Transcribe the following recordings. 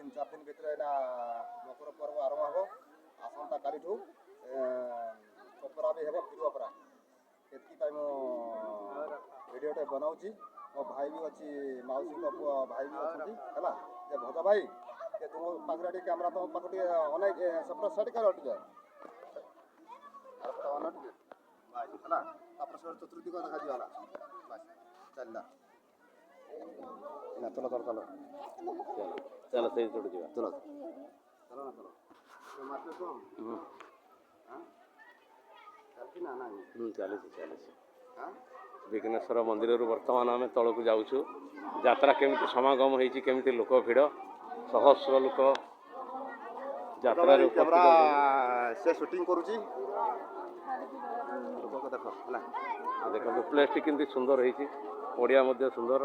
3-4 दिन भितर एना मकर पर्व आरंभ हम आसंता कालीठू चपरा भी हेब फिर अपरा से भिडियोटे बनाऊँगी मो भाई भी अच्छी मौसी भाई भी अच्छा है भजा भाई तुम पाखे कैमेरा तुम पाखे अनेक सेपट सेट कर जाए चतुर्थी को देखा दिगला चलना चलो चलो चलो चलो सही छोड़ दिया चलो चलो ना चलो तो मारते तो चलती ना ना चली चली हाँ विघ्नेश्वर मंदिर बर्तमान आम तौक जाऊँ यात्रा केमी समागम होती लोक भिड़ सहस्र लोक यात्रा कैमरा से शूटिंग करुची लोक देख है देखो प्लेस टी केमती सुंदर होती पड़िया सुंदर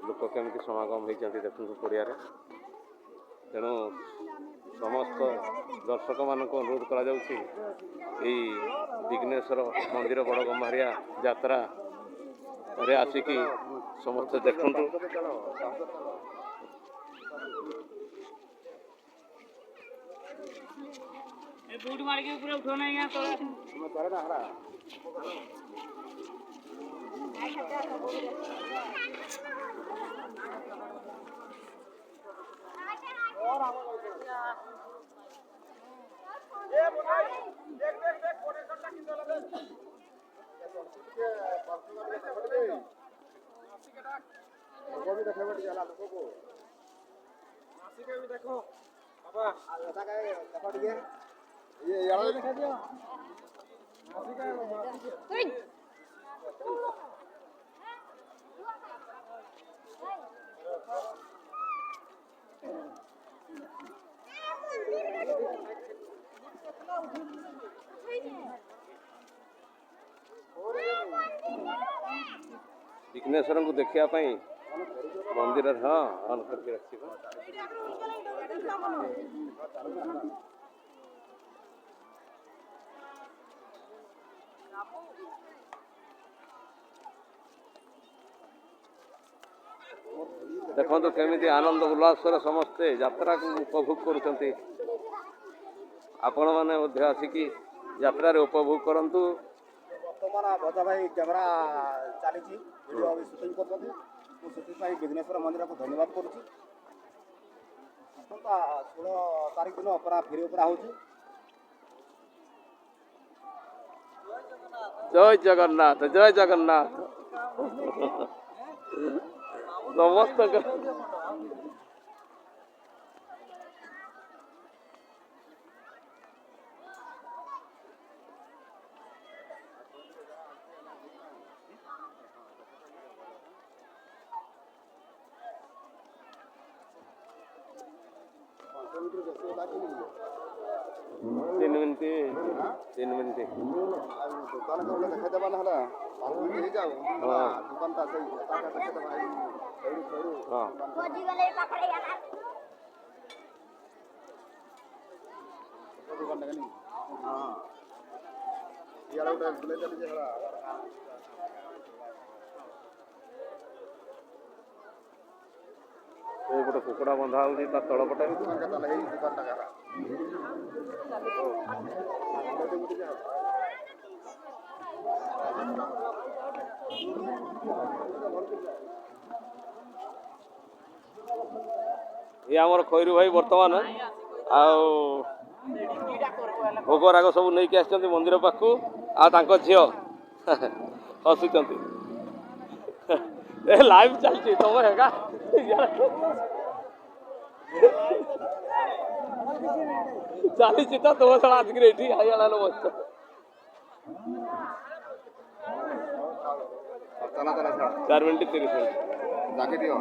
लोक केमती समागम होती देखो पड़िया तेणु समस्त दर्शक मान अनुरोध करा विघ्नेश्वर मंदिर बड़ गंभारिया यात्रा रे आसिकी समस्त देखु बूट मार के ऊपर उठो नहीं तो तुम्हें करे ना हरा और ए बोलाई देख देख देख कोटेशनटा किंतु लगे ये संस्कृति के परसुगा के देखबे आसी के डाक लोगो भी देखबे जाला लोगो को आसी के भी देखो बाबा ऐसा का देखो दिए ये यार दिखा दियो आसी का विघ्नेश्वर को देखा मंदिर हाँ ऑन करके रखी देखो तो केमी आनंद उल्लास समस्ते यात्रा को उपभोग करुँच आपण मैंने आसिकी यात्रा उपभोग करंतु बर्तमान भजा भाई कैमेरा चली वीडियो अभी शूटिंग कर विघ्नेश्वर मंदिर को धन्यवाद करुँची आसंता 16 तारीख दिन अपरा फेरी उपरा होची जय जगन्नाथ समस्त तीन मिनट दुकान को देखा देवा ना 5 मिनट ही जाओ हाँ दुकान ता सही देखा देवा भाई छोड़ू हाँ खोजी गले पकड़े यार दुकान लगा नहीं हां यार उधर ले चल जे हला ये गोटे कुकुड़ा बंधा होती तलपटे दुकान का लगे दुकान टा करा ये आमर खैरू भाई बर्तमान भोग राग सब नहीं आस मंदिर पाखु आ झील हसुंच लाइव चलती तुम है चली तो तुम सारा आसिक ये हरियाणा बस चला चला 4 मिनट 30 मिनट जाके दियो